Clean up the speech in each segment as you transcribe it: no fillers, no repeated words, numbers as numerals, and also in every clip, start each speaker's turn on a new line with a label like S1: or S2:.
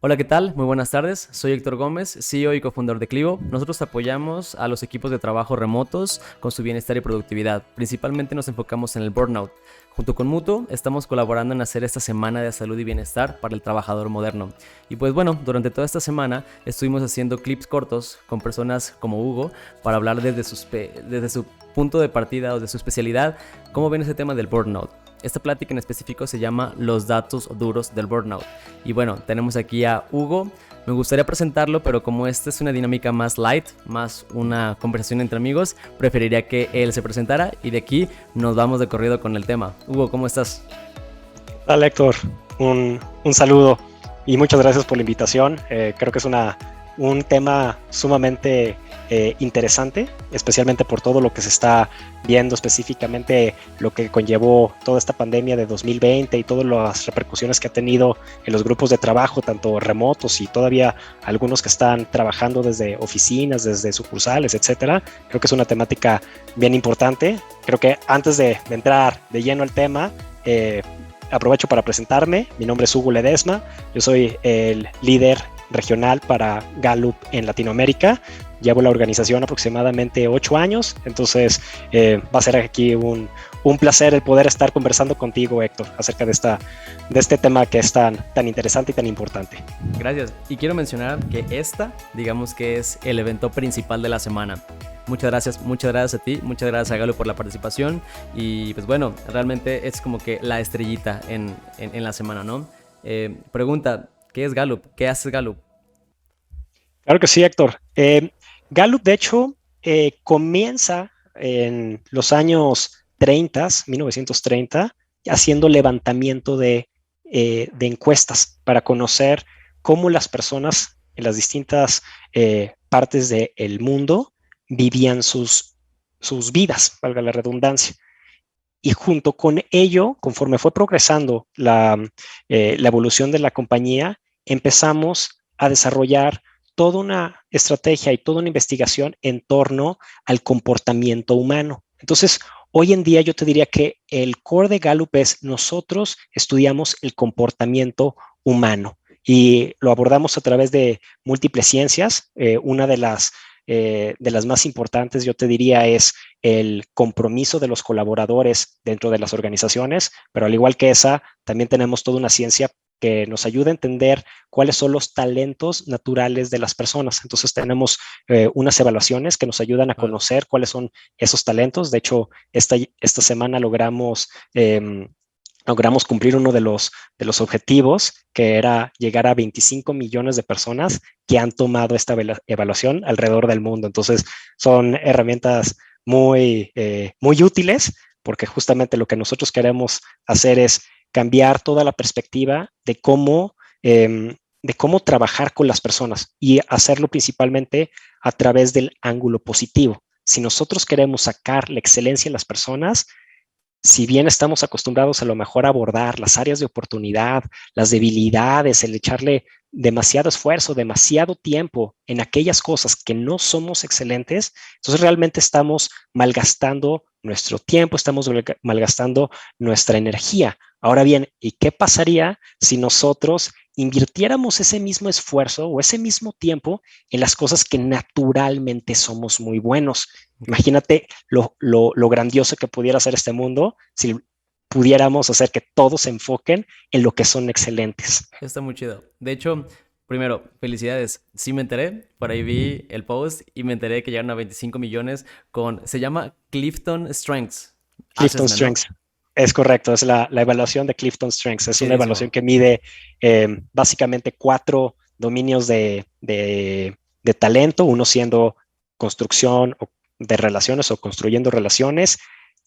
S1: Hola, ¿qué tal? Muy buenas tardes. Soy Héctor Gómez, CEO y cofundador de Clivo. Nosotros apoyamos a los equipos de trabajo remotos con su bienestar y productividad. Principalmente nos enfocamos en el burnout. Junto con Mutuo, estamos colaborando en hacer esta semana de salud y bienestar para el trabajador moderno. Y pues bueno, durante toda esta semana estuvimos haciendo clips cortos con personas como Hugo para hablar desde su punto de partida o de su especialidad, cómo ven ese tema del burnout. Esta plática en específico se llama Los datos duros del burnout. Y bueno, tenemos aquí a Hugo. Me gustaría presentarlo, pero como esta es una dinámica más light, más una conversación entre amigos, preferiría que él se presentara y de aquí nos vamos de corrido con el tema. Hugo, ¿cómo estás?
S2: Hola Héctor, un saludo y muchas gracias por la invitación. Creo que es un tema sumamente interesante, especialmente por todo lo que se está viendo, específicamente lo que conllevó toda esta pandemia de 2020 y todas las repercusiones que ha tenido en los grupos de trabajo, tanto remotos y todavía algunos que están trabajando desde oficinas, desde sucursales, etcétera. Creo que es una temática bien importante. Creo que antes de entrar de lleno al tema, aprovecho para presentarme. Mi nombre es Hugo Ledesma. Yo soy el líder regional para Gallup en Latinoamérica. Llevo la organización aproximadamente 8 años, entonces va a ser aquí un placer el poder estar conversando contigo, Héctor, acerca de este tema que es tan interesante y tan importante.
S1: Gracias. Y quiero mencionar que digamos que es el evento principal de la semana. Muchas gracias a ti, muchas gracias a Galo por la participación y pues bueno, realmente es como que la estrellita en la semana, ¿no? Pregunta, ¿qué es Gallup? ¿Qué hace Gallup?
S2: Claro que sí, Héctor. Gallup, de hecho, comienza en los años 30, 1930, haciendo levantamiento de encuestas para conocer cómo las personas en las distintas partes del mundo vivían sus vidas, valga la redundancia. Y junto con ello, conforme fue progresando la evolución de la compañía, empezamos a desarrollar toda una estrategia y toda una investigación en torno al comportamiento humano. Entonces, hoy en día yo te diría que el core de Gallup es nosotros estudiamos el comportamiento humano y lo abordamos a través de múltiples ciencias. Una de las más importantes, yo te diría, es el compromiso de los colaboradores dentro de las organizaciones, pero al igual que esa, también tenemos toda una ciencia que nos ayuda a entender cuáles son los talentos naturales de las personas. Entonces tenemos unas evaluaciones que nos ayudan a
S1: Vale.
S2: conocer cuáles son esos talentos. De hecho, esta semana logramos cumplir uno de los objetivos, que era llegar a 25 millones de personas que han tomado esta evaluación alrededor del mundo. Entonces, son herramientas muy útiles porque justamente lo que nosotros queremos hacer es cambiar toda la perspectiva de cómo trabajar con las personas y hacerlo principalmente a través del ángulo positivo. Si nosotros queremos sacar la excelencia en las personas, si bien estamos acostumbrados a lo mejor a abordar las áreas de oportunidad, las debilidades, el echarle demasiado esfuerzo, demasiado tiempo en aquellas cosas que no somos excelentes, entonces realmente estamos malgastando nuestro tiempo, estamos malgastando nuestra energía. Ahora bien, ¿y qué pasaría si nosotros invirtiéramos ese mismo esfuerzo o ese mismo tiempo en las cosas que naturalmente somos muy buenos?
S1: Okay.
S2: Imagínate lo grandioso que pudiera ser este mundo si pudiéramos hacer que todos se enfoquen en lo que son excelentes.
S1: Está muy chido. De hecho, primero, felicidades. Sí me enteré, por ahí vi el post y me enteré que llegaron a 25 millones se llama Clifton Strengths
S2: Clifton
S1: Assessment, ¿no?
S2: Strengths. Es correcto, es la evaluación de Clifton Strengths. Es una evaluación
S1: Chidísimo.
S2: que mide básicamente 4 dominios de talento, uno siendo construcción de relaciones o construyendo relaciones,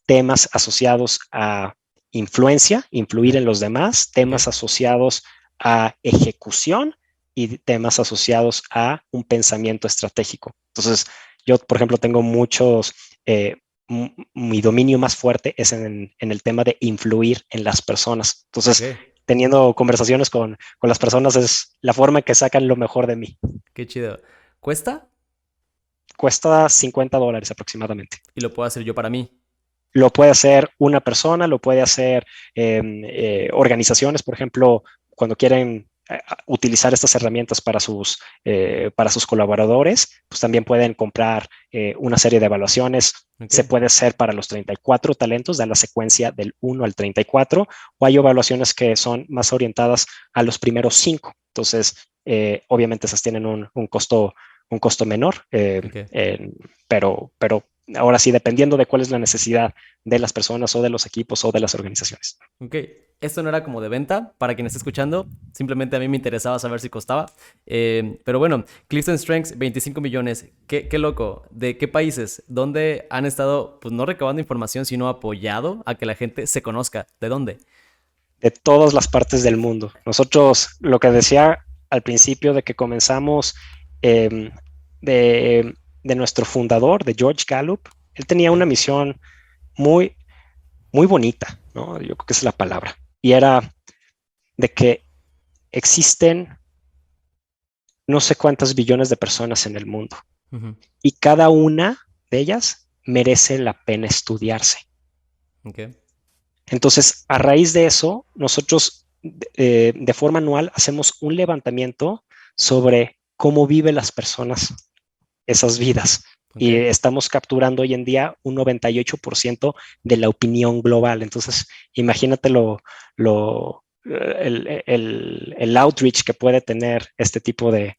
S2: temas asociados a influencia, influir
S1: Ok,
S2: en los demás,
S1: ok.
S2: temas asociados a ejecución y temas asociados a un pensamiento estratégico. Entonces, yo, por ejemplo, tengo eh, mi dominio más fuerte es en el tema de influir en las personas.
S1: Ok,
S2: Entonces, teniendo conversaciones con las personas es la forma en que sacan lo mejor de mí.
S1: qué chido. ¿Cuesta?
S2: Cuesta $50 aproximadamente.
S1: Y lo puedo hacer yo para mí.
S2: Lo puede hacer una persona, lo puede hacer organizaciones, por ejemplo, cuando quieren utilizar estas herramientas para sus colaboradores, pues también pueden comprar una serie de evaluaciones. Okay. Se puede hacer para los 34 talentos, da la secuencia del 1 al 34, o hay evaluaciones que son más orientadas a los primeros 5. Entonces, obviamente esas tienen un costo menor, okay. Pero ahora sí, dependiendo de cuál es la necesidad de las personas o de los equipos o de las organizaciones.
S1: Ok, esto no era como de venta para quien esté escuchando, simplemente a mí me interesaba saber si costaba. Pero bueno, Clifton Strengths, 25 millones, qué loco. ¿De qué países? ¿Dónde han estado, pues no recabando información, sino apoyado a que la gente se conozca? ¿De dónde?
S2: De todas las partes del mundo. Nosotros, lo que decía al principio de que comenzamos de nuestro fundador, de George Gallup, él tenía una misión muy, muy bonita, ¿no? Yo creo que esa es la palabra. Y era de que existen no sé cuántas billones de personas en el mundo. Uh-huh. Y cada una de ellas merece la pena estudiarse.
S1: Okay.
S2: Entonces, a raíz de eso, nosotros de forma anual hacemos un levantamiento sobre cómo viven las personas esas vidas. Okay. Y estamos capturando hoy en día un 98% de la opinión global. Entonces, imagínate el outreach que puede tener este tipo de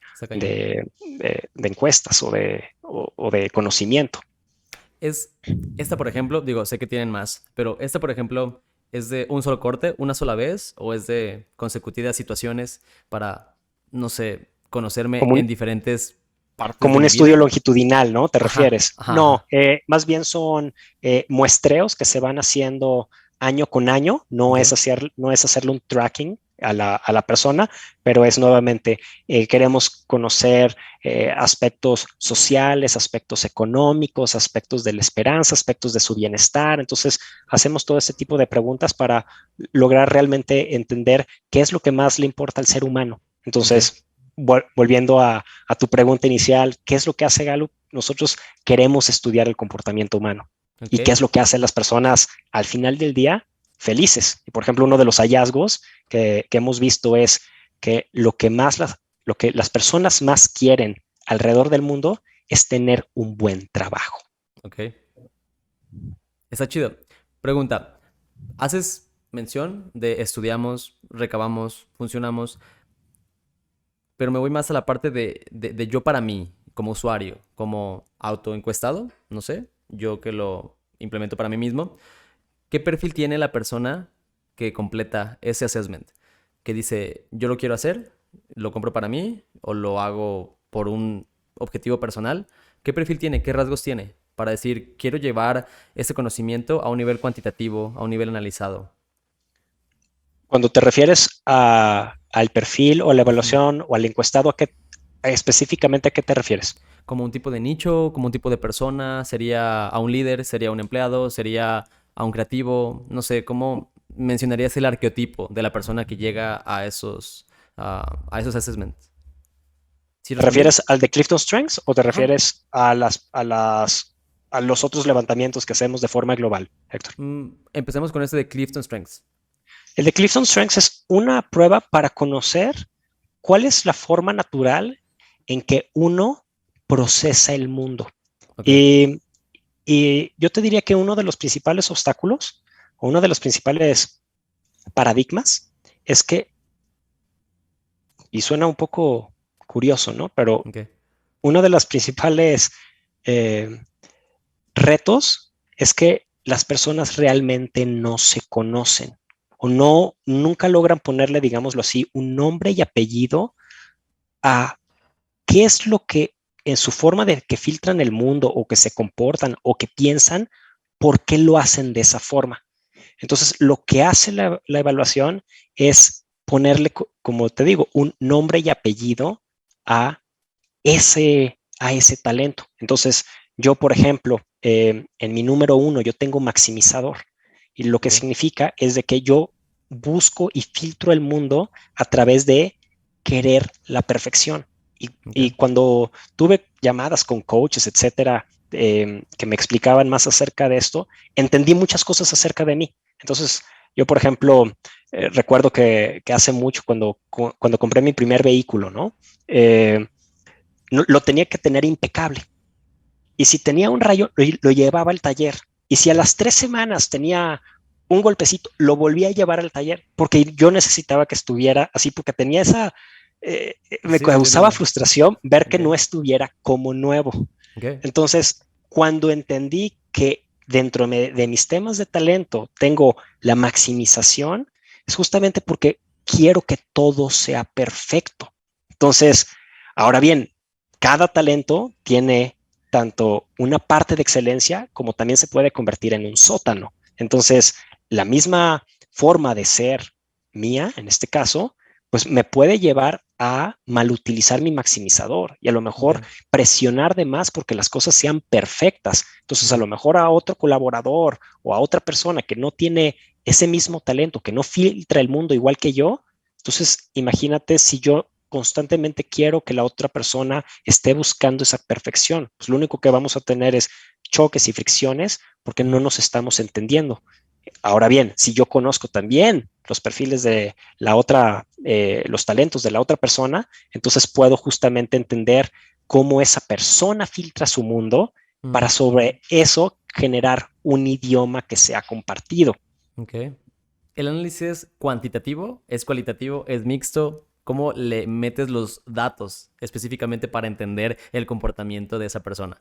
S2: encuestas o de conocimiento.
S1: Esta, por ejemplo, digo, sé que tienen más, pero esta, por ejemplo, ¿es de un solo corte, una sola vez? ¿O es de consecutivas situaciones para, no sé, conocerme en diferentes partes
S2: como
S1: de
S2: un
S1: mi
S2: estudio
S1: vida?
S2: longitudinal, ¿no? ¿Te refieres?
S1: Ajá.
S2: No, más bien son muestreos que se van haciendo año con año. No, okay. no es hacerle un tracking a la persona, pero es nuevamente, queremos conocer aspectos sociales, aspectos económicos, aspectos de la esperanza, aspectos de su bienestar. Entonces, hacemos todo ese tipo de preguntas para lograr realmente entender qué es lo que más le importa al ser humano. Entonces, okay. Volviendo a tu pregunta inicial, ¿qué es lo que hace Gallup? Nosotros queremos estudiar el comportamiento humano. Okay. ¿Y qué es lo que hacen las personas al final del día felices? Y por ejemplo, uno de los hallazgos que hemos visto es que lo que las personas más quieren alrededor del mundo es tener un buen trabajo.
S1: Ok. Está chido. Pregunta, ¿haces mención de estudiamos, recabamos, funcionamos? Pero me voy más a la parte de yo para mí, como usuario, como autoencuestado, no sé, yo que lo implemento para mí mismo. ¿Qué perfil tiene la persona que completa ese assessment? Que dice, yo lo quiero hacer, lo compro para mí o lo hago por un objetivo personal. ¿Qué perfil tiene? ¿Qué rasgos tiene? Para decir, quiero llevar este conocimiento a un nivel cuantitativo, a un nivel analizado.
S2: Cuando te refieres al perfil o a la evaluación o al encuestado, específicamente a qué te refieres?
S1: Como un tipo de nicho, como un tipo de persona, sería a un líder, sería a un empleado, sería a un creativo, no sé, ¿cómo mencionarías el arqueotipo de la persona que llega a esos assessments?
S2: ¿Sí ¿Te refieres al de Clifton Strengths o te refieres a los otros levantamientos que hacemos de forma global, Héctor?
S1: Empecemos con este de Clifton Strengths.
S2: El de Clifton Strengths es una prueba para conocer cuál es la forma natural en que uno procesa el mundo. Okay. Y yo te diría que uno de los principales obstáculos o uno de los principales paradigmas es que, y suena un poco curioso, ¿no? Pero okay. Uno de los principales retos es que las personas realmente no se conocen o nunca logran ponerle, digámoslo así, un nombre y apellido a qué es lo que en su forma de que filtran el mundo o que se comportan o que piensan, por qué lo hacen de esa forma. Entonces, lo que hace la evaluación es ponerle, como te digo, un nombre y apellido a ese talento. Entonces, yo, por ejemplo, en mi número 1, yo tengo maximizador. Y lo que significa es de que yo busco y filtro el mundo a través de querer la perfección. Y cuando tuve llamadas con coaches, etcétera, que me explicaban más acerca de esto, entendí muchas cosas acerca de mí. Entonces, yo, por ejemplo, recuerdo que hace mucho cuando compré mi primer vehículo, ¿no? Lo tenía que tener impecable. Y si tenía un rayo, lo llevaba al taller. Y si a las 3 semanas tenía un golpecito, lo volvía a llevar al taller, porque yo necesitaba que estuviera así, porque tenía me
S1: Sí, sí, te
S2: causaba
S1: entiendo.
S2: frustración ver que
S1: Ok,
S2: no estuviera como nuevo.
S1: ok.
S2: Entonces, cuando entendí que dentro de mis temas de talento tengo la maximización, es justamente porque quiero que todo sea perfecto. Entonces, ahora bien, cada talento tiene tanto una parte de excelencia como también se puede convertir en un sótano. Entonces, la misma forma de ser mía, en este caso, pues me puede llevar a malutilizar mi maximizador y a lo mejor
S1: Ok,
S2: presionar de más porque las cosas sean perfectas. Entonces, a
S1: ok.
S2: lo mejor a otro colaborador o a otra persona que no tiene ese mismo talento, que no filtra el mundo igual que yo, entonces imagínate si yo constantemente quiero que la otra persona esté buscando esa perfección. Pues lo único que vamos a tener es choques y fricciones porque no
S1: Ujú.
S2: nos estamos entendiendo. Ahora bien, si yo conozco también los perfiles de la otra, los talentos de la otra persona, entonces puedo justamente entender cómo esa persona filtra su mundo para
S1: Mm,
S2: sobre eso generar un idioma que sea compartido.
S1: ok. ¿El análisis es cuantitativo? ¿Es cualitativo? ¿Es mixto? ¿Cómo le metes los datos específicamente para entender el comportamiento de esa persona?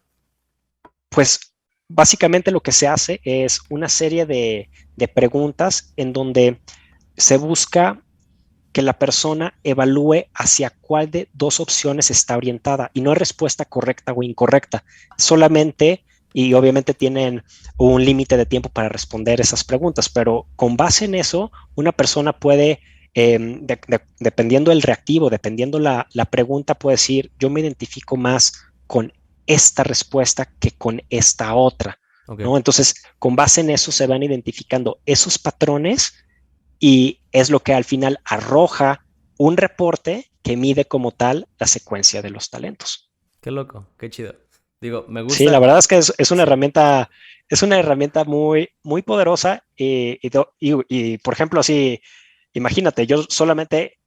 S2: Pues básicamente lo que se hace es una serie de preguntas en donde se busca que la persona evalúe hacia cuál de dos opciones está orientada y no hay respuesta correcta o incorrecta, solamente y obviamente tienen un límite de tiempo para responder esas preguntas, pero con base en eso, una persona puede, dependiendo del reactivo, dependiendo la pregunta, puede decir, yo me identifico más con esta respuesta que con esta otra,
S1: Ok.
S2: ¿no? Entonces, con base en eso se van identificando esos patrones y es lo que al final arroja un reporte que mide como tal la secuencia de los talentos.
S1: Qué loco, qué chido. Digo, me
S2: Sí, la
S1: gusta.
S2: verdad es que
S1: Sí.
S2: es una herramienta muy, muy poderosa y, por ejemplo, así, imagínate, yo solamente,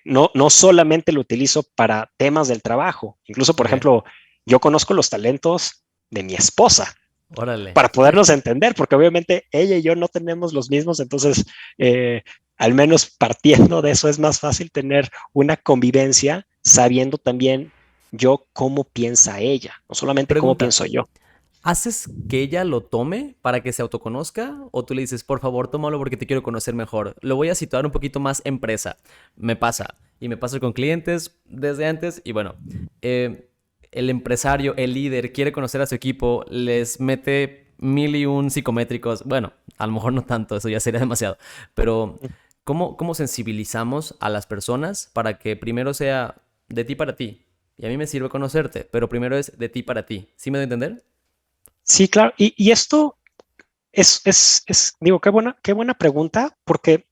S2: no solamente lo utilizo para temas del trabajo, incluso, por
S1: Ok.
S2: ejemplo, yo conozco los talentos de mi esposa
S1: Órale.
S2: para podernos entender, porque obviamente ella y yo no tenemos los mismos, entonces, al menos partiendo de eso, es más fácil tener una convivencia sabiendo también yo cómo piensa ella, no solamente cómo
S1: Pregunta.
S2: pienso yo.
S1: ¿Haces que ella lo tome para que se autoconozca? ¿O tú le dices, por favor, tómalo porque te quiero conocer mejor? Lo voy a situar un poquito más empresa. Me pasa. Y me pasa con clientes desde antes. Y bueno, el empresario, el líder, quiere conocer a su equipo, les mete mil y un psicométricos. Bueno, a lo mejor no tanto, eso ya sería demasiado. Pero, ¿cómo sensibilizamos a las personas para que primero sea de ti para ti? Y a mí me sirve conocerte, pero primero es de ti para ti. ¿Sí me doy a entender?
S2: Sí, claro, y esto digo, qué buena pregunta, porque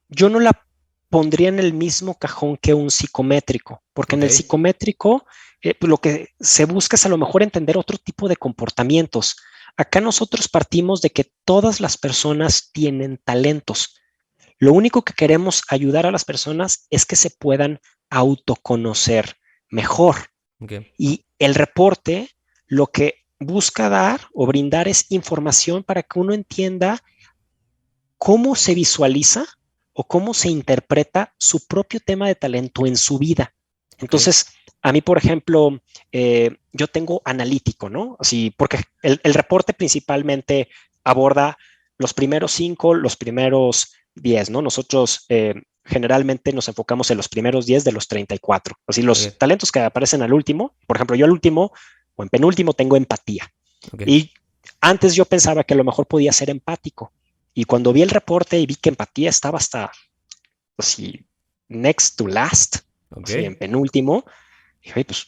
S2: yo no la pondría en el mismo cajón que un psicométrico, porque en
S1: Ok.
S2: el psicométrico pues lo que se busca es a lo mejor entender otro tipo de comportamientos. Acá nosotros partimos de que todas las personas tienen talentos. Lo único que queremos ayudar a las personas es que se puedan autoconocer mejor.
S1: Ok.
S2: Y el reporte lo que busca dar o brindar es información para que uno entienda cómo se visualiza o cómo se interpreta su propio tema de talento en su vida.
S1: Ok.
S2: Entonces, a mí, por ejemplo, yo tengo analítico, ¿no? Así, porque el reporte principalmente aborda los primeros 5, los primeros 10, ¿no? Nosotros generalmente nos enfocamos en los primeros 10 de los 34. Así, los
S1: Ok.
S2: talentos que aparecen al último, por ejemplo, yo al último o en penúltimo tengo empatía.
S1: Ok.
S2: Y antes yo pensaba que a lo mejor podía ser empático. Y cuando vi el reporte y vi que empatía estaba hasta así, next to last,
S1: Ok.
S2: así en penúltimo, dije, oye, pues,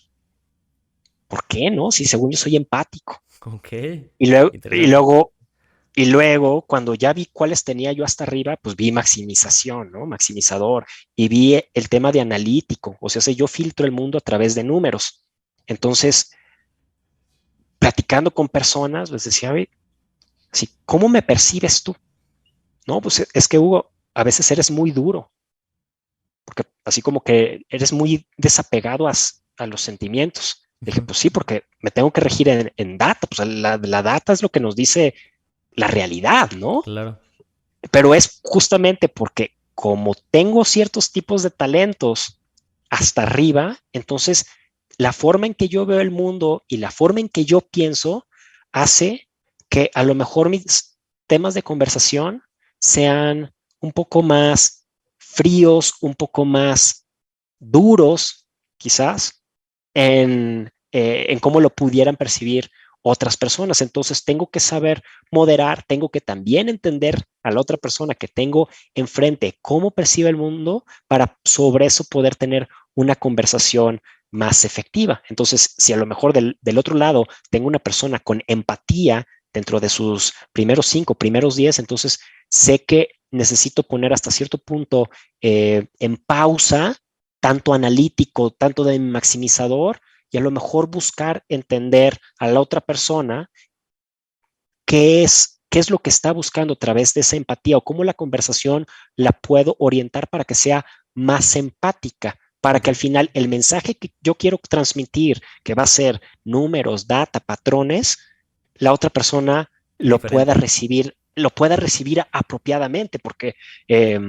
S2: ¿por qué no? Si según yo soy empático.
S1: Ok.
S2: Y luego, y
S1: Interesante.
S2: luego, y luego, cuando ya vi cuáles tenía yo hasta arriba, pues vi maximización, ¿no? Maximizador. Y vi el tema de analítico. O sea, si yo filtro el mundo a través de números. Entonces, platicando con personas, les decía, oye, así, ¿cómo me percibes tú? No, pues es que Hugo, a veces eres muy duro, porque así como que eres muy desapegado a los sentimientos. Dije,
S1: Ujú.
S2: pues sí, porque me tengo que regir en data, pues la data es lo que nos dice la realidad, ¿no?
S1: Claro,
S2: Pero es justamente porque como tengo ciertos tipos de talentos hasta arriba, entonces la forma en que yo veo el mundo y la forma en que yo pienso hace que a lo mejor mis temas de conversación sean un poco más fríos, un poco más duros, quizás, en cómo lo pudieran percibir otras personas. Entonces tengo que saber moderar, tengo que también entender a la otra persona que tengo enfrente cómo percibe el mundo para sobre eso poder tener una conversación más efectiva. Entonces, si a lo mejor del otro lado tengo una persona con empatía dentro de sus primeros 5, primeros 10, entonces sé que necesito poner hasta cierto punto en pausa, tanto analítico, tanto de maximizador, y a lo mejor buscar entender a la otra persona qué es lo que está buscando a través de esa empatía o cómo la conversación la puedo orientar para que sea más empática, para que al
S1: ok,
S2: final el mensaje que yo quiero transmitir, que va a ser números, data, patrones, la otra persona
S1: diferente.
S2: lo pueda recibir apropiadamente, eh,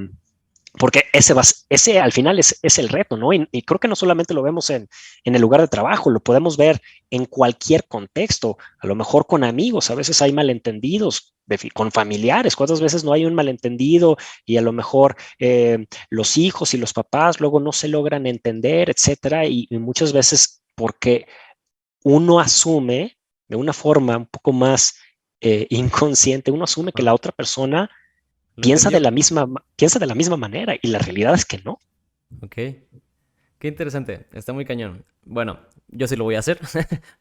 S2: porque ese al final es el reto, ¿no? Y creo que no solamente lo vemos en el lugar de trabajo, lo podemos ver en cualquier contexto, a lo mejor con amigos, a veces hay malentendidos, con familiares, cuántas veces no hay un malentendido y a lo mejor los hijos y los papás luego no se logran entender, etcétera, y muchas veces porque uno asume de una forma un poco más inconsciente, uno asume que
S1: Ah,
S2: la otra persona
S1: ¿lo entendió?
S2: piensa de la misma manera y la realidad es que no.
S1: Ok. Qué interesante, está muy cañón. Bueno, yo sí lo voy a hacer,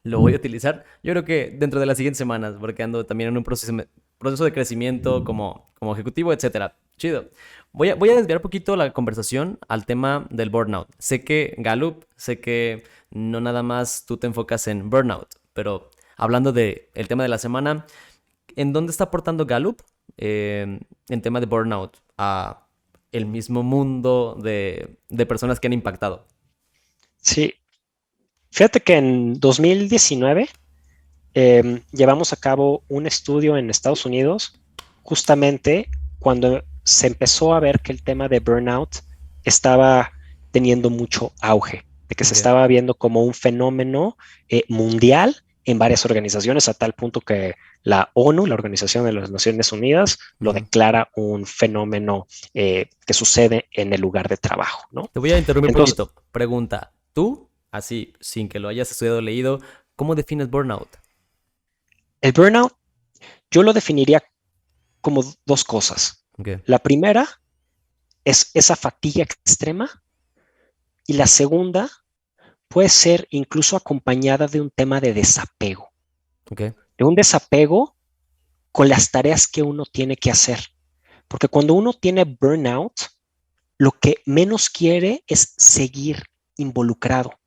S1: lo voy a utilizar. Yo creo que dentro de las siguientes semanas, porque ando también en un proceso de crecimiento como ejecutivo, etcétera. Chido. Voy a desviar un poquito la conversación al tema del burnout. Sé que Gallup, sé que no nada más tú te enfocas en burnout, pero hablando del tema de la semana, ¿en dónde está aportando Gallup en tema de burnout a el mismo mundo de personas que han impactado?
S2: Sí, fíjate que en 2019 llevamos a cabo un estudio en Estados Unidos justamente cuando se empezó a ver que el tema de burnout estaba teniendo mucho auge, de que se
S1: Ok.
S2: estaba viendo como un fenómeno mundial en varias organizaciones, a tal punto que la ONU, la Organización de las Naciones Unidas, lo
S1: Ujú.
S2: declara un fenómeno que sucede en el lugar de trabajo, ¿no?
S1: Te voy a interrumpir un
S2: Entonces,
S1: poquito. Pregunta, tú, así, sin que lo hayas estudiado o leído, ¿cómo defines burnout?
S2: el burnout yo lo definiría como dos cosas.
S1: Ok,
S2: La primera es esa fatiga extrema y la segunda puede ser incluso acompañada de un tema de desapego,
S1: ok,
S2: de un desapego con las tareas que uno tiene que hacer. Porque cuando uno tiene burnout, lo que menos quiere es seguir involucrado.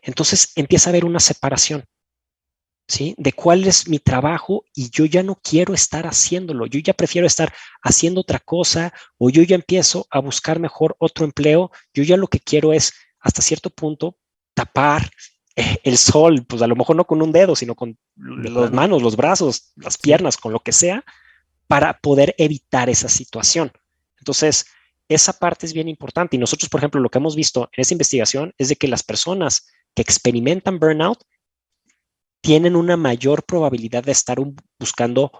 S2: Entonces empieza a haber una separación. ¿Sí? De cuál es mi trabajo y yo ya no quiero estar haciéndolo, yo ya prefiero estar haciendo otra cosa o yo ya empiezo a buscar mejor otro empleo, yo ya lo que quiero es hasta cierto punto tapar el sol, pues a lo mejor no con un dedo, sino con
S1: de
S2: las
S1: plano.
S2: manos, los brazos, las
S1: Sí.
S2: piernas, con lo que sea, para poder evitar esa situación. Entonces, esa parte es bien importante y nosotros, por ejemplo, lo que hemos visto en esa investigación es de que las personas que experimentan burnout tienen una mayor probabilidad de estar buscando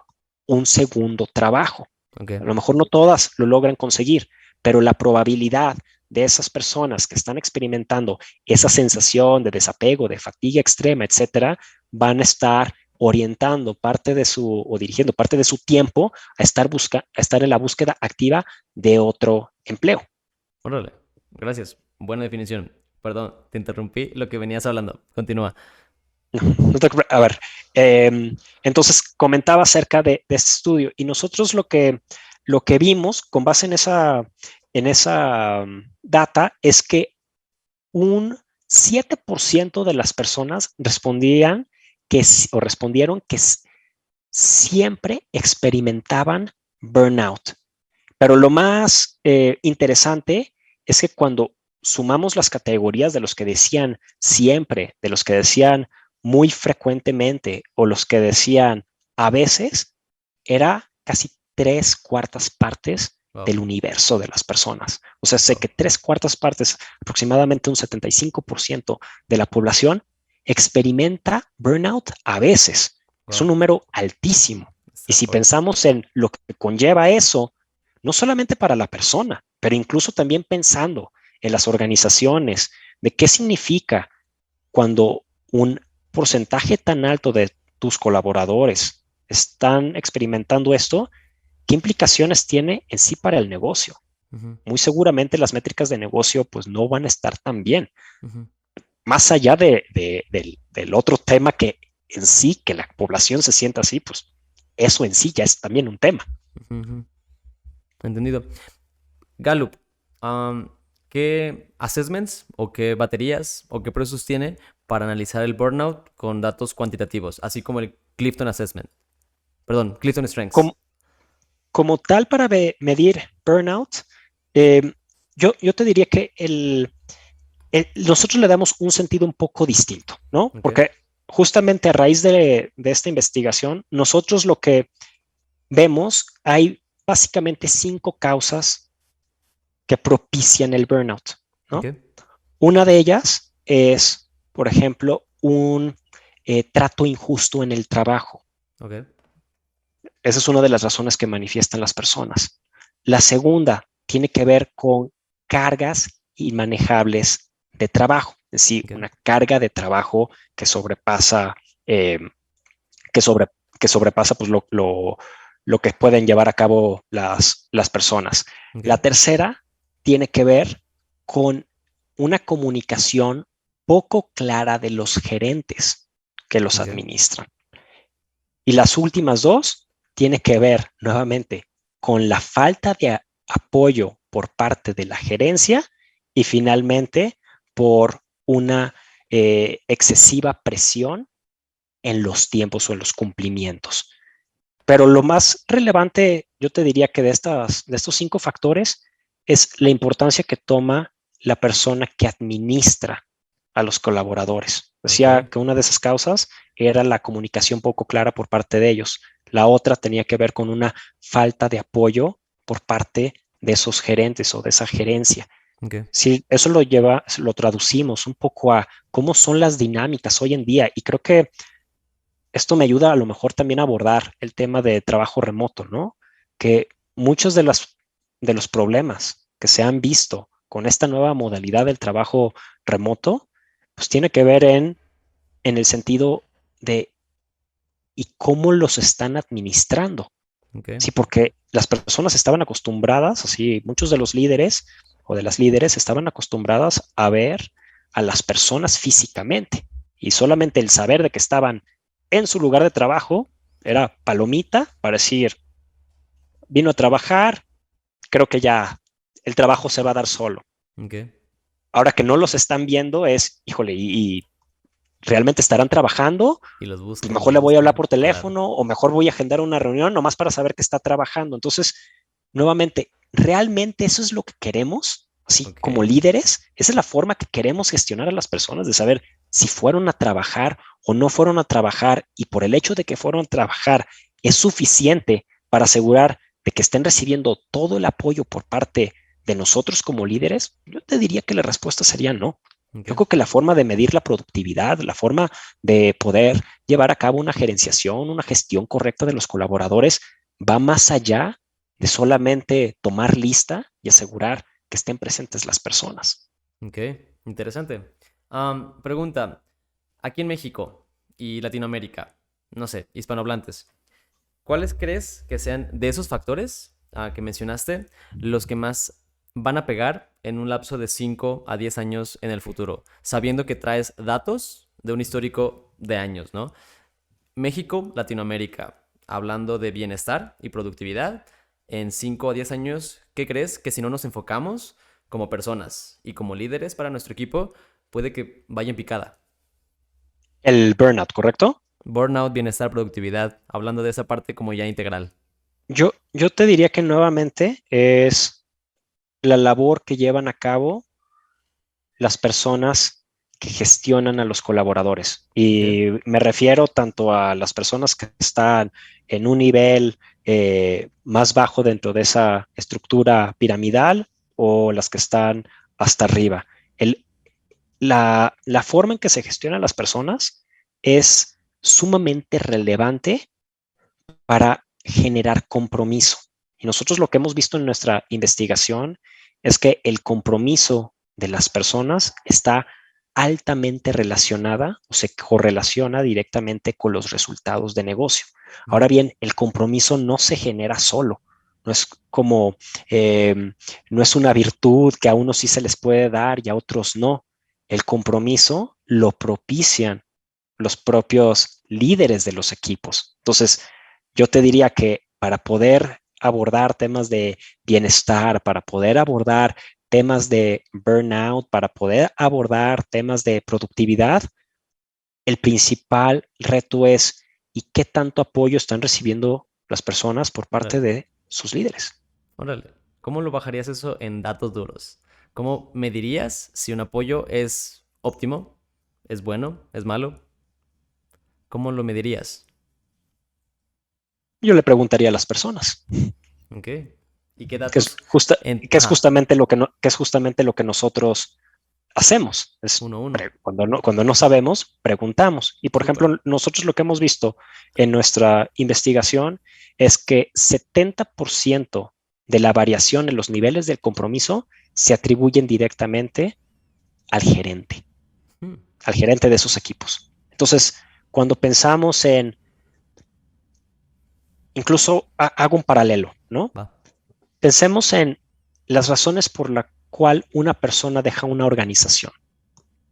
S2: un segundo trabajo.
S1: Ok.
S2: A lo mejor no todas lo logran conseguir, pero la probabilidad de esas personas que están experimentando esa sensación de desapego, de fatiga extrema, etcétera, van a estar orientando parte de su o dirigiendo parte de su tiempo a estar en la búsqueda activa de otro empleo.
S1: Órale. Gracias. Buena definición. Perdón, te interrumpí lo que venías hablando. Continúa.
S2: A ver, entonces comentaba acerca de este estudio y nosotros lo que vimos con base en esa data es que un 7% de las personas respondían o respondieron que siempre experimentaban burnout, Pero lo más interesante es que cuando sumamos las categorías de los que decían siempre, de los que decían muy frecuentemente o los que decían a veces, era casi tres cuartas partes
S1: Wow,
S2: del universo de las personas. O sea, sé
S1: wow.
S2: que tres cuartas partes, aproximadamente un 75% de la población, experimenta burnout a veces. Es un
S1: Wow.
S2: número altísimo. Y
S1: Está
S2: si
S1: fuerte.
S2: pensamos en lo que conlleva eso, no solamente para la persona, pero incluso también pensando en las organizaciones, de qué significa cuando un porcentaje tan alto de tus colaboradores están experimentando esto, qué implicaciones tiene en sí para el negocio.
S1: Ujú,
S2: Muy seguramente las métricas de negocio pues no van a estar tan bien.
S1: ujú,
S2: Más allá del otro tema que en sí, que la población se sienta así, pues eso en sí ya es también un tema.
S1: ujú, ujú. Entendido. Gallup, am, ¿qué assessments o qué baterías o qué procesos tiene para analizar el burnout con datos cuantitativos, así como el Clifton Assessment? Perdón, Clifton Strengths.
S2: Como, como tal, para medir burnout, eh, yo te diría que nosotros le damos un sentido un poco distinto, ¿no?
S1: Ok,
S2: Porque justamente a raíz de esta investigación, nosotros lo que vemos, hay básicamente cinco causas que propician el burnout,
S1: ok,
S2: ¿no? Una de ellas es, por ejemplo, un trato injusto en el trabajo.
S1: ok,
S2: Esa es una de las razones que manifiestan las personas. La segunda tiene que ver con cargas inmanejables de trabajo, es decir,
S1: ok,
S2: una carga de trabajo que sobrepasa, eh, que sobre, que sobrepasa pues, lo que pueden llevar a cabo las personas.
S1: ok,
S2: La tercera tiene que ver con una comunicación poco clara de los gerentes que los
S1: ok,
S2: administran. Y las últimas dos tiene que ver nuevamente con la falta de apoyo por parte de la gerencia y finalmente por una excesiva presión en los tiempos o en los cumplimientos. Pero lo más relevante, yo te diría que de estos cinco factores es la importancia que toma la persona que administra a los colaboradores.
S1: ok,
S2: Decía que una de esas causas era la comunicación poco clara por parte de ellos. La otra tenía que ver con una falta de apoyo por parte de esos gerentes o de esa gerencia.
S1: ok,
S2: Si eso lo traducimos un poco a cómo son las dinámicas hoy en día. Y creo que esto me ayuda a lo mejor también a abordar el tema de trabajo remoto, ¿no? Que muchos de los problemas que se han visto con esta nueva modalidad del trabajo remoto, pues tiene que ver en el sentido de y cómo los están administrando.
S1: ok,
S2: Sí, porque las personas estaban acostumbradas, así muchos de los líderes o de las líderes estaban acostumbradas a ver a las personas físicamente y solamente el saber de que estaban en su lugar de trabajo era palomita para decir, vino a trabajar, creo que ya el trabajo se va a dar solo.
S1: ok.
S2: Ahora que no los están viendo es, híjole, y realmente estarán trabajando,
S1: Y
S2: pues
S1: los
S2: mejor le voy a hablar
S1: buscan,
S2: por
S1: claro.
S2: teléfono o mejor voy a agendar una reunión nomás para saber que está trabajando. Entonces, nuevamente, ¿realmente eso es lo que queremos? Así
S1: Ok,
S2: como líderes, esa es la forma que queremos gestionar a las personas, de saber si fueron a trabajar o no fueron a trabajar y por el hecho de que fueron a trabajar es suficiente para asegurar de que estén recibiendo todo el apoyo por parte de nosotros como líderes. Yo te diría que la respuesta sería no.
S1: ok,
S2: Yo creo que la forma de medir la productividad, la forma de poder llevar a cabo una gerenciación, una gestión correcta de los colaboradores, va más allá de solamente tomar lista y asegurar que estén presentes las personas.
S1: ok. Interesante. Pregunta, aquí en México y Latinoamérica, no sé, hispanohablantes, ¿cuáles crees que sean de esos factores que mencionaste los que más van a pegar en un lapso de 5 a 10 años en el futuro? Sabiendo que traes datos de un histórico de años, ¿no? México, Latinoamérica, hablando de bienestar y productividad, en 5 a 10 años, ¿qué crees que si no nos enfocamos como personas y como líderes para nuestro equipo, puede que vaya en picada?
S2: El burnout, ¿correcto?
S1: Burnout, bienestar, productividad, hablando de esa parte como ya integral.
S2: Yo te diría que nuevamente es la labor que llevan a cabo las personas que gestionan a los colaboradores.
S1: ¿Ok?
S2: Y me refiero tanto a las personas que están en un nivel más bajo dentro de esa estructura piramidal o las que están hasta arriba. El, la forma en que se gestionan las personas es sumamente relevante para generar compromiso. Y nosotros lo que hemos visto en nuestra investigación es que el compromiso de las personas está altamente relacionada o se correlaciona directamente con los resultados de negocio. Ahora
S1: Mm.
S2: bien, el compromiso no se genera solo. No es como, no es una virtud que a unos sí se les puede dar y a otros no. El compromiso lo propician los propios líderes de los equipos. Entonces, yo te diría que para poder abordar temas de bienestar, para poder abordar temas de burnout, para poder abordar temas de productividad, el principal reto es ¿y qué tanto apoyo están recibiendo las personas por parte
S1: Órale,
S2: de sus líderes?
S1: órale. ¿Cómo lo bajarías eso en datos duros? ¿Cómo medirías si un apoyo es óptimo, es bueno, es malo? ¿Cómo lo medirías?
S2: Yo le preguntaría a las personas,
S1: ¿Ok? ¿Y qué datos ajá,
S2: que es justamente lo que nosotros hacemos. Es
S1: uno a uno?
S2: cuando no sabemos, preguntamos. Y por
S1: Súper.
S2: ejemplo, nosotros lo que hemos visto en nuestra investigación es que 70% de la variación en los niveles del compromiso se atribuyen directamente al
S1: Mm,
S2: al gerente de esos equipos. Entonces, cuando pensamos en, incluso hago un paralelo, ¿no?
S1: va.
S2: Pensemos en las razones por la cual una persona deja una organización.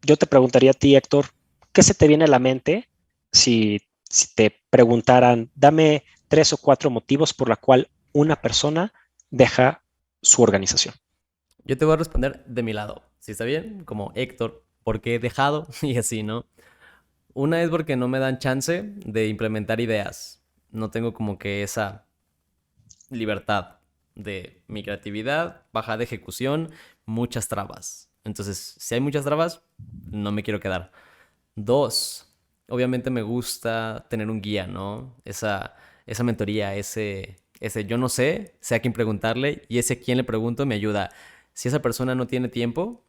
S2: Yo te preguntaría a ti, Héctor, ¿qué se te viene a la mente si te preguntaran, dame 3 o 4 motivos por la cual una persona deja su organización?
S1: Yo te voy a responder de mi lado. Si está bien, como Héctor, ¿por qué he dejado? Y así, ¿no? Una es porque no me dan chance de implementar ideas. No tengo como que esa libertad de mi creatividad, baja de ejecución, muchas trabas. Entonces, si hay muchas trabas, no me quiero quedar. Dos, obviamente me gusta tener un guía, ¿no? Esa mentoría, ese yo no sé a quién preguntarle y ese a quién le pregunto me ayuda. Si esa persona no tiene tiempo,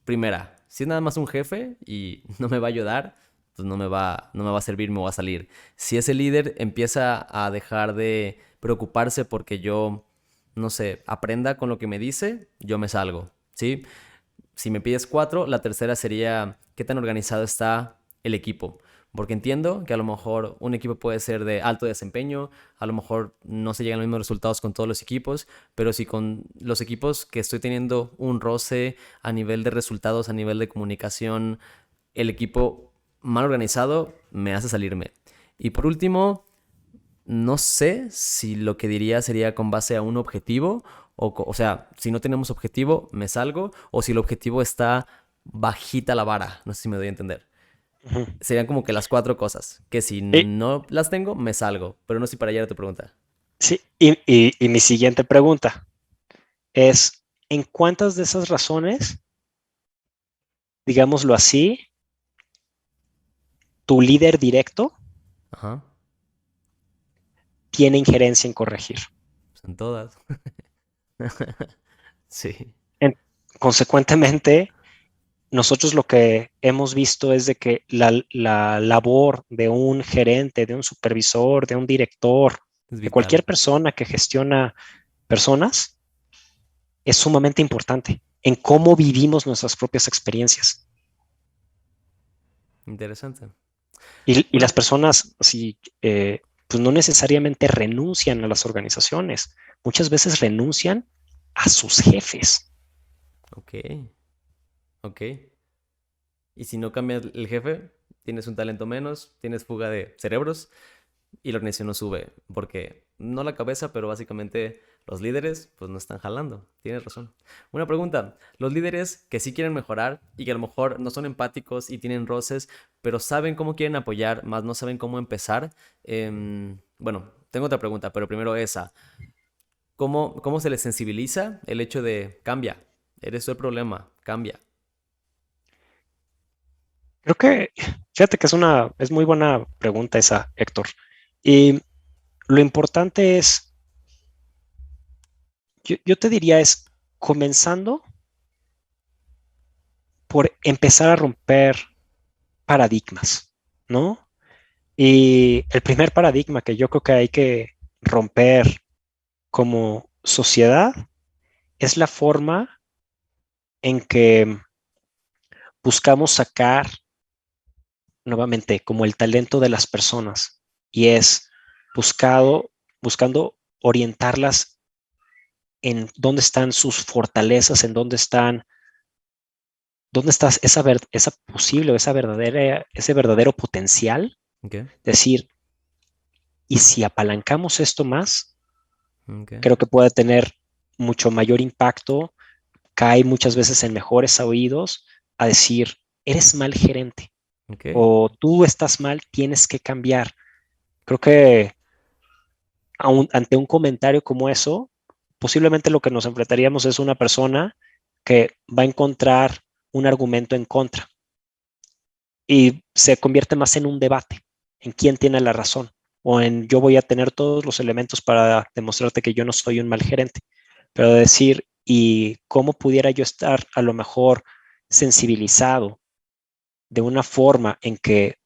S1: primera, si es nada más un jefe y no me va a ayudar, pues no me va a servir, me va a salir. Si ese líder empieza a dejar de preocuparse porque yo, no sé, aprenda con lo que me dice, yo me salgo, ¿sí? Si me pides cuatro, la tercera sería qué tan organizado está el equipo. Porque entiendo que a lo mejor un equipo puede ser de alto desempeño, a lo mejor no se llegan los mismos resultados con todos los equipos, pero si con los equipos que estoy teniendo un roce a nivel de resultados, a nivel de comunicación, el equipo mal organizado me hace salirme. Y por último, no sé si lo que diría sería con base a un objetivo, o sea, si no tenemos objetivo, me salgo, o si el objetivo está bajita la vara, no sé si me doy a entender.
S2: Ujú.
S1: Serían como que las cuatro cosas, que si
S2: Y,
S1: no las tengo, me salgo, pero no sé si para allá era tu pregunta.
S2: sí, y mi siguiente pregunta es, ¿en cuántas de esas razones, digámoslo así, tu líder directo
S1: Ajá,
S2: tiene injerencia en corregir?
S1: pues en todas. Sí,
S2: En- Consecuentemente, nosotros lo que hemos visto es de que la labor de un gerente, de un supervisor, de un director,
S1: es
S2: de cualquier
S1: vital.
S2: persona que gestiona personas, es sumamente importante en cómo vivimos nuestras propias experiencias.
S1: Interesante.
S2: Y las
S1: Una,
S2: personas, si, pues no necesariamente renuncian a las organizaciones, muchas veces renuncian a sus jefes.
S1: ok, ok. Y si no cambia el jefe, tienes un talento menos, tienes fuga de cerebros y la organización no sube, porque no la cabeza, pero básicamente los líderes pues no están jalando. Tienes razón. Una pregunta, los líderes que sí quieren mejorar y que a lo mejor no son empáticos y tienen roces, pero saben cómo quieren apoyar, más no saben cómo empezar, bueno, tengo otra pregunta, pero primero esa. ¿Cómo se les sensibiliza el hecho de cambia? Eres tú el problema, cambia.
S2: Creo que, fíjate que es muy buena pregunta esa, Héctor. Y lo importante es, yo te diría es, comenzando por empezar a romper paradigmas, ¿no? Y el primer paradigma que yo creo que hay que romper como sociedad es la forma en que buscamos sacar nuevamente como el talento de las personas y es buscando orientarlas en dónde están sus fortalezas, en dónde está esa posible, ese verdadero potencial.
S1: Okay,
S2: Decir, y si apalancamos esto más,
S1: okay,
S2: creo que puede tener mucho mayor impacto, cae muchas veces en mejores oídos a decir, eres mal gerente
S1: okay.
S2: o tú estás mal, tienes que cambiar. Creo que ante un comentario como eso, posiblemente lo que nos enfrentaríamos es una persona que va a encontrar un argumento en contra y se convierte más en un debate, en quién tiene la razón o en yo voy a tener todos los elementos para demostrarte que yo no soy un mal gerente, pero decir, ¿y cómo pudiera yo estar a lo mejor sensibilizado de una forma en que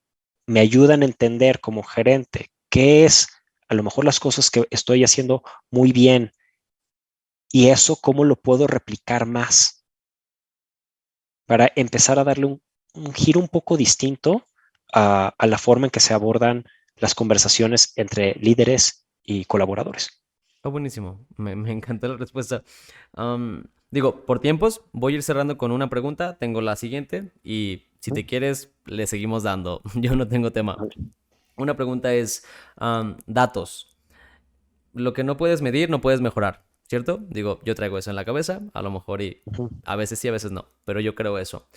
S2: me ayudan a entender como gerente qué es a lo mejor las cosas que estoy haciendo muy bien y eso cómo lo puedo replicar más para empezar a darle un giro un poco distinto a la forma en que se abordan las conversaciones entre líderes y colaboradores?
S1: Oh, buenísimo. Me encantó la respuesta. Digo, por tiempos, voy a ir cerrando con una pregunta. Tengo la siguiente y si te quieres, le seguimos dando. Yo no tengo tema. Una pregunta es, datos. Lo que no puedes medir, no puedes mejorar, ¿cierto? Digo, yo traigo eso en la cabeza, a lo mejor y
S2: Ujú.
S1: a veces sí, a veces no, pero yo creo eso.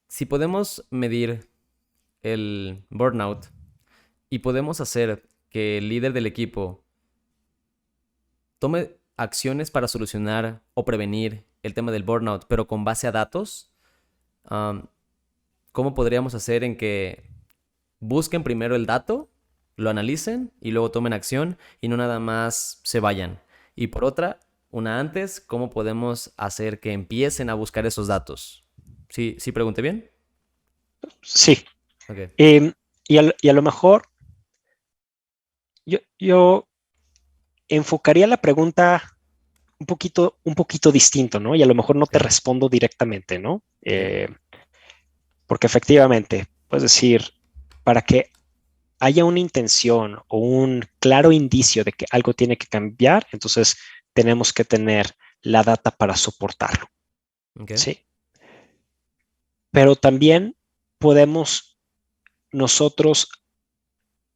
S1: Si podemos medir el burnout y podemos hacer que el líder del equipo tome acciones para solucionar o prevenir el tema del burnout, pero con base a datos, um, ¿cómo podríamos hacer en que busquen primero el dato, lo analicen y luego tomen acción y no nada más se vayan? Y por otra, una antes, ¿cómo podemos hacer que empiecen a buscar esos datos? ¿Sí, sí pregunté bien?
S2: Sí.
S1: Ok.
S2: Y a lo mejor yo enfocaría la pregunta un poquito distinto, ¿no? Y a lo mejor no te
S1: Ok.
S2: respondo directamente, ¿no?
S1: Ok.
S2: Porque efectivamente, puedes decir, para que haya una intención o un claro indicio de que algo tiene que cambiar, entonces tenemos que tener la data para soportarlo,
S1: Ok.
S2: ¿sí? Pero también podemos nosotros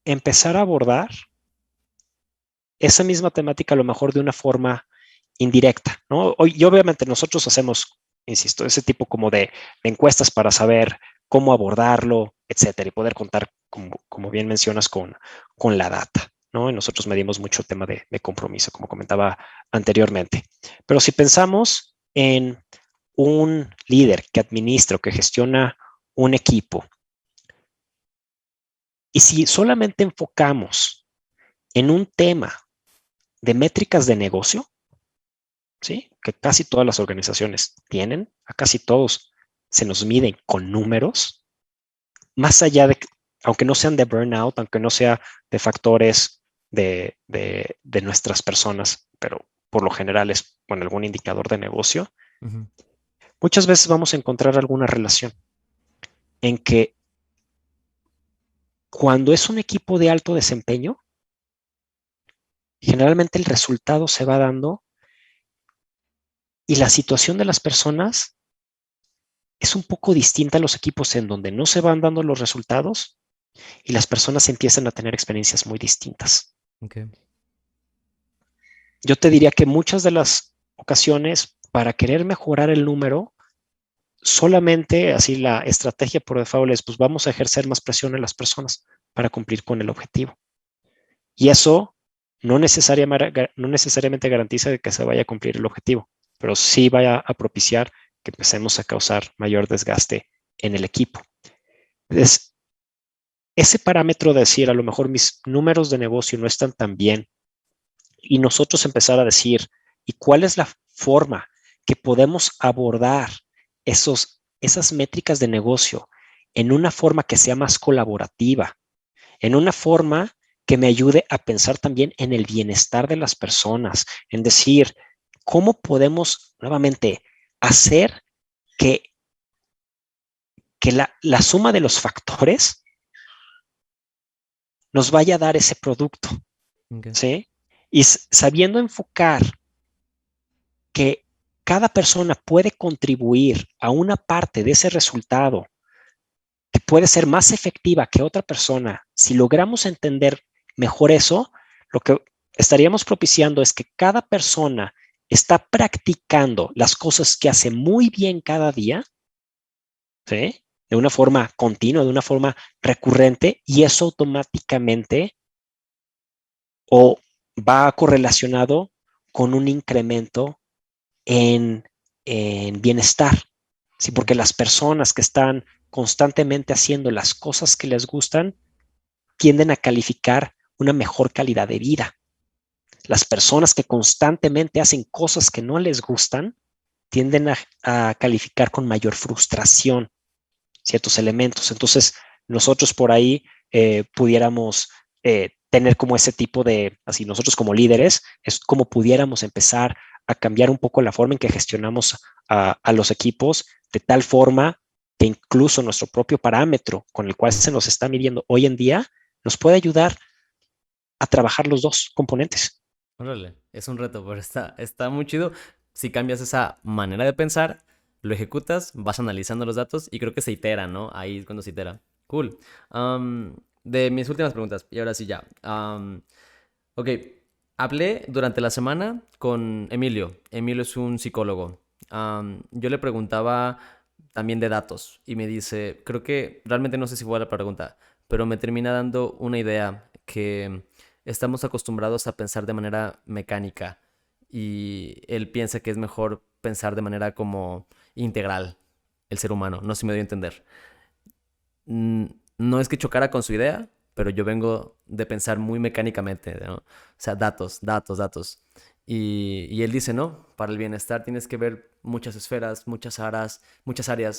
S2: empezar a abordar esa misma temática a lo mejor de una forma indirecta, ¿no? Y obviamente nosotros hacemos, insisto, ese tipo como de encuestas para saber cómo abordarlo, etcétera, y poder contar, como bien mencionas, con la data, ¿no? Y nosotros medimos mucho el tema de compromiso, como comentaba anteriormente. Pero si pensamos en un líder que administra o que gestiona un equipo, y si solamente enfocamos en un tema de métricas de negocio, ¿sí? Que casi todas las organizaciones tienen, a casi todos se nos miden con números, más allá de, aunque no sean de burnout, aunque no sea de factores de nuestras personas, pero por lo general es con algún indicador de negocio,
S1: Ujú.
S2: muchas veces vamos a encontrar alguna relación en que cuando es un equipo de alto desempeño, generalmente el resultado se va dando y la situación de las personas es un poco distinta a los equipos en donde no se van dando los resultados y las personas empiezan a tener experiencias muy distintas.
S1: Ok.
S2: Yo te diría que muchas de las ocasiones, para querer mejorar el número, solamente así la estrategia por default es, pues vamos a ejercer más presión en las personas para cumplir con el objetivo. Y eso no necesariamente garantiza que se vaya a cumplir el objetivo, pero sí vaya a propiciar que empecemos a causar mayor desgaste en el equipo. Entonces, ese parámetro de decir, a lo mejor mis números de negocio no están tan bien, y nosotros empezar a decir, ¿y cuál es la forma que podemos abordar esas métricas de negocio en una forma que sea más colaborativa, en una forma que me ayude a pensar también en el bienestar de las personas, en decir, ¿cómo podemos nuevamente hacer que, que la suma de los factores nos vaya a dar ese producto?
S1: Ok.
S2: ¿Sí? Y sabiendo enfocar que cada persona puede contribuir a una parte de ese resultado que puede ser más efectiva que otra persona, si logramos entender mejor eso, lo que estaríamos propiciando es que cada persona está practicando las cosas que hace muy bien cada día, ¿sí? De una forma continua, de una forma recurrente, y eso automáticamente o va correlacionado con un incremento en, en bienestar, ¿sí? Porque las personas que están constantemente haciendo las cosas que les gustan tienden a calificar una mejor calidad de vida. Las personas que constantemente hacen cosas que no les gustan tienden a calificar con mayor frustración ciertos elementos. Entonces, nosotros por ahí pudiéramos tener como ese tipo de, así nosotros como líderes, es como pudiéramos empezar a cambiar un poco la forma en que gestionamos a los equipos de tal forma que incluso nuestro propio parámetro con el cual se nos está midiendo hoy en día nos puede ayudar a trabajar los dos componentes.
S1: Órale, es un reto, pero está muy chido. Si cambias esa manera de pensar, lo ejecutas, vas analizando los datos y creo que se itera, ¿no? Ahí es cuando se itera. Cool. De mis últimas preguntas, y ahora sí ya. Ok, hablé durante la semana con Emilio. Emilio es un psicólogo. Yo le preguntaba también de datos y me dice, creo que realmente no sé si fue la pregunta, pero me termina dando una idea que estamos acostumbrados a pensar de manera mecánica y él piensa que es mejor pensar de manera como integral el ser humano. No sé si me doy a entender. mm, no es que chocara con su idea, pero yo vengo de pensar muy mecánicamente, ¿no? O sea, datos, datos, datos. Y él dice, no, para el bienestar tienes que ver muchas esferas, muchas áreas,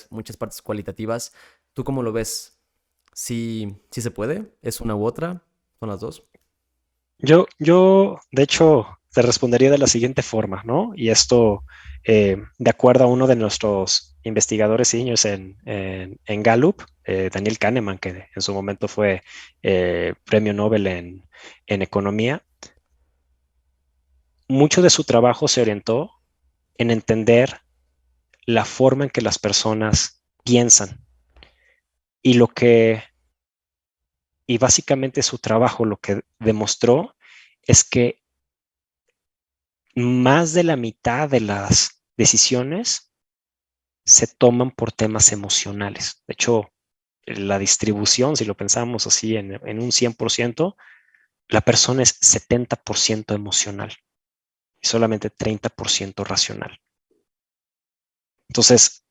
S1: muchas partes cualitativas. ¿Tú cómo lo ves? ¿Sí se puede? ¿Es una u otra? ¿Son las dos?
S2: De hecho, te respondería de la siguiente forma, ¿no? Y esto, de acuerdo a uno de nuestros investigadores seniors en Gallup, Daniel Kahneman, que en su momento fue premio Nobel en economía, mucho de su trabajo se orientó en entender la forma en que las personas piensan y y básicamente su trabajo lo que demostró es que más de la mitad de las decisiones se toman por temas emocionales. De hecho, la distribución, si lo pensamos así en un 100%, la persona es 70% emocional y solamente 30% racional. Entonces,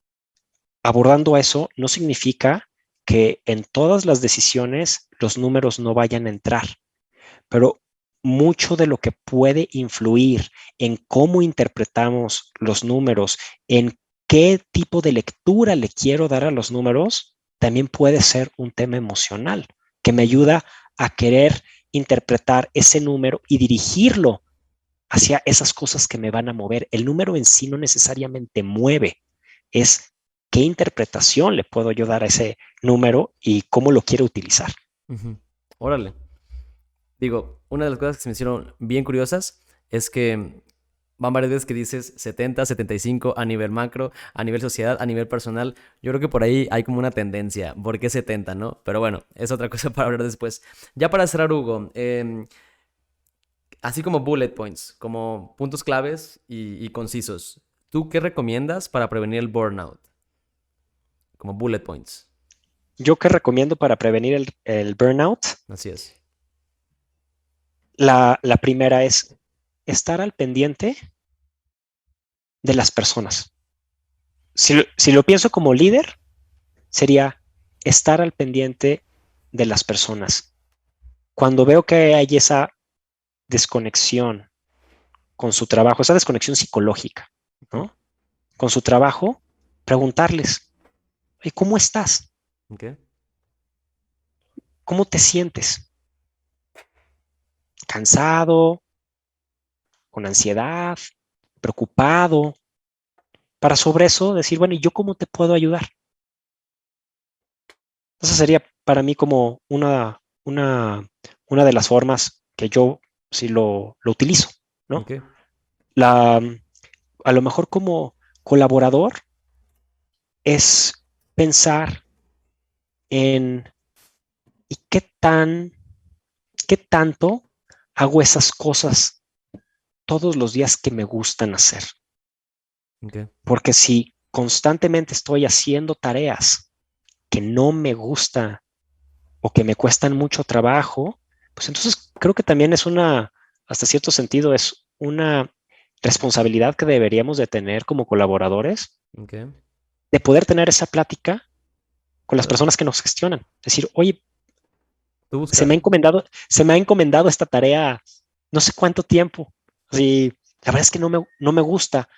S2: abordando eso no significa que en todas las decisiones los números no vayan a entrar, pero mucho de lo que puede influir en cómo interpretamos los números, en qué tipo de lectura le quiero dar a los números, también puede ser un tema emocional que me ayuda a querer interpretar ese número y dirigirlo hacia esas cosas que me van a mover. El número en sí no necesariamente mueve, es qué interpretación le puedo yo dar a ese número y cómo lo quiero utilizar.
S1: Ujú. Órale. Digo, una de las cosas que se me hicieron bien curiosas es que van varias veces que dices 70, 75 a nivel macro, a nivel sociedad, a nivel personal. Yo creo que por ahí hay como una tendencia. ¿Por qué 70, no? Pero bueno, es otra cosa para hablar después. Ya para cerrar, Hugo, así como bullet points, como puntos claves y concisos, ¿tú qué recomiendas para prevenir el burnout? Como bullet points.
S2: Yo que recomiendo para prevenir el burnout,
S1: Así es.
S2: La primera es estar al pendiente de las personas. Si lo pienso como líder, sería estar al pendiente de las personas. Cuando veo que hay esa desconexión con su trabajo, esa desconexión psicológica, ¿no? Con su trabajo, preguntarles, ¿cómo estás?
S1: Okay.
S2: ¿Cómo te sientes? ¿Cansado? ¿Con ansiedad? ¿Preocupado? Para sobre eso decir, bueno, ¿y yo cómo te puedo ayudar? Esa sería para mí como una de las formas que yo sí lo utilizo, ¿no?
S1: Okay.
S2: A lo mejor como colaborador es pensar en ¿y qué tanto hago esas cosas todos los días que me gustan hacer?
S1: Okay.
S2: Porque si constantemente estoy haciendo tareas que no me gusta o que me cuestan mucho trabajo, pues entonces creo que también hasta cierto sentido, es una responsabilidad que deberíamos de tener como colaboradores,
S1: Okay.
S2: de poder tener esa plática con las
S1: Claro.
S2: personas que nos gestionan. Decir, oye,
S1: Tú
S2: se
S1: busca.
S2: me ha encomendado, se me ha encomendado esta tarea no sé cuánto tiempo. Así, la verdad es que no me gusta.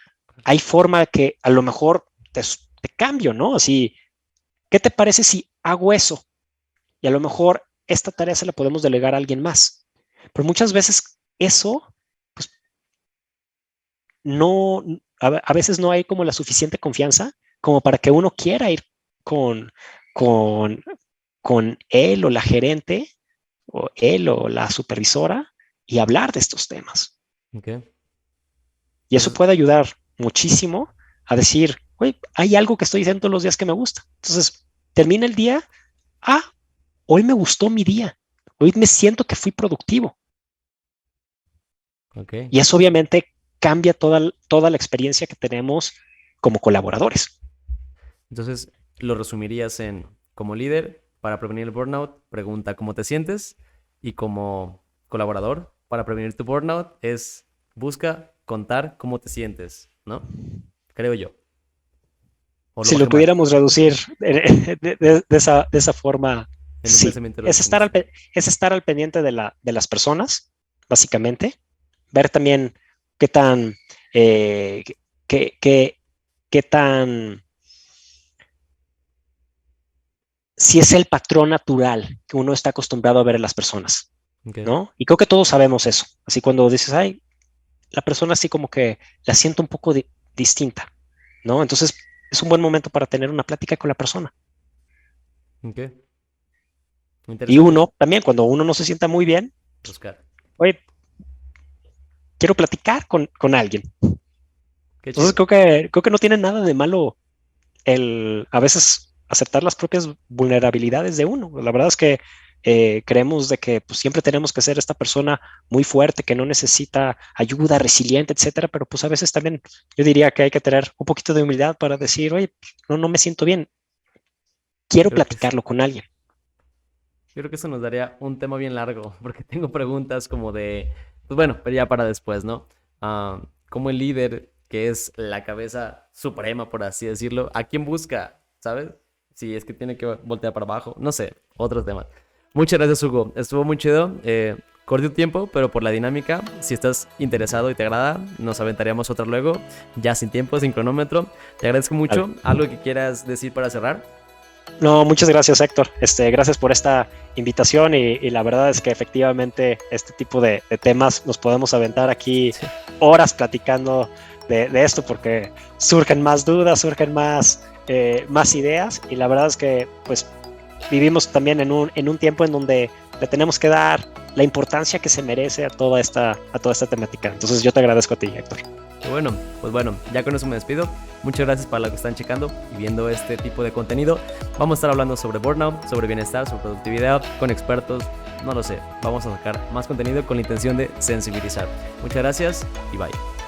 S2: Hay forma que a lo mejor te cambio, ¿no? Así, ¿qué te parece si hago eso? Y a lo mejor esta tarea se la podemos delegar a alguien más. Pero muchas veces eso, pues no, a veces no hay como la suficiente confianza como para que uno quiera ir con, con, con él o la gerente o él o la supervisora y hablar de estos temas.
S1: Okay.
S2: Y eso
S1: Entonces,
S2: puede ayudar muchísimo a decir, oye, hay algo que estoy haciendo todos los días que me gusta. Entonces, termina el día, ah, hoy me gustó mi día, hoy me siento que fui productivo.
S1: okay.
S2: Y eso obviamente cambia toda la experiencia que tenemos como colaboradores.
S1: Entonces, lo resumirías en, como líder, para prevenir el burnout, pregunta cómo te sientes. Y como colaborador, para prevenir tu burnout, es busca contar cómo te sientes, ¿no? Creo yo. O lo
S2: Si lo
S1: bajé mal.
S2: pudiéramos reducir de esa forma,
S1: En un
S2: sí,
S1: pensamiento lo definiste.
S2: es estar al pendiente de las personas, básicamente, ver también qué tan, eh, qué, qué, qué tan, si es el patrón natural que uno está acostumbrado a ver en las personas,
S1: Okay.
S2: ¿no? Y creo que todos sabemos eso. Así cuando dices, ay, la persona así como que la siento un poco distinta, ¿no? Entonces es un buen momento para tener una plática con la persona.
S1: Okay.
S2: Y
S1: Interesante.
S2: uno también, cuando uno no se sienta muy bien,
S1: Buscar.
S2: oye, quiero platicar con alguien.
S1: Qué
S2: Entonces
S1: chido.
S2: creo que no tiene nada de malo el a veces aceptar las propias vulnerabilidades de uno. La verdad es que creemos de que pues, siempre tenemos que ser esta persona muy fuerte, que no necesita ayuda, resiliente, etcétera, pero pues a veces también yo diría que hay que tener un poquito de humildad para decir, oye, no me siento bien, quiero
S1: Creo que
S2: platicarlo con alguien.
S1: Yo creo que eso nos daría un tema bien largo, porque tengo preguntas como de, pues bueno, pero ya para después, ¿no? Como el líder, que es la cabeza suprema, por así decirlo, ¿a quién busca? ¿Sabes? Si es que tiene que voltear para abajo, no sé, otros temas. Muchas gracias, Hugo. Estuvo muy chido. Corto tiempo, pero por la dinámica, si estás interesado y te agrada, nos aventaríamos otra luego, ya sin tiempo, sin cronómetro. Te agradezco
S2: Vale.
S1: mucho. ¿Algo que quieras decir para cerrar?
S2: No, muchas gracias, Héctor. Gracias por esta invitación y la verdad es que efectivamente este tipo de temas nos podemos aventar aquí
S1: Sí.
S2: horas platicando de esto porque surgen más dudas, surgen más ideas y la verdad es que pues vivimos también en un tiempo en donde le tenemos que dar la importancia que se merece a toda esta temática. Entonces yo te agradezco a ti, Héctor.
S1: Y bueno, pues bueno, ya con eso me despido. Muchas gracias para los que están checando y viendo este tipo de contenido. Vamos a estar hablando sobre burnout, sobre bienestar, sobre productividad, con expertos, no lo sé. Vamos a sacar más contenido con la intención de sensibilizar. Muchas gracias y bye.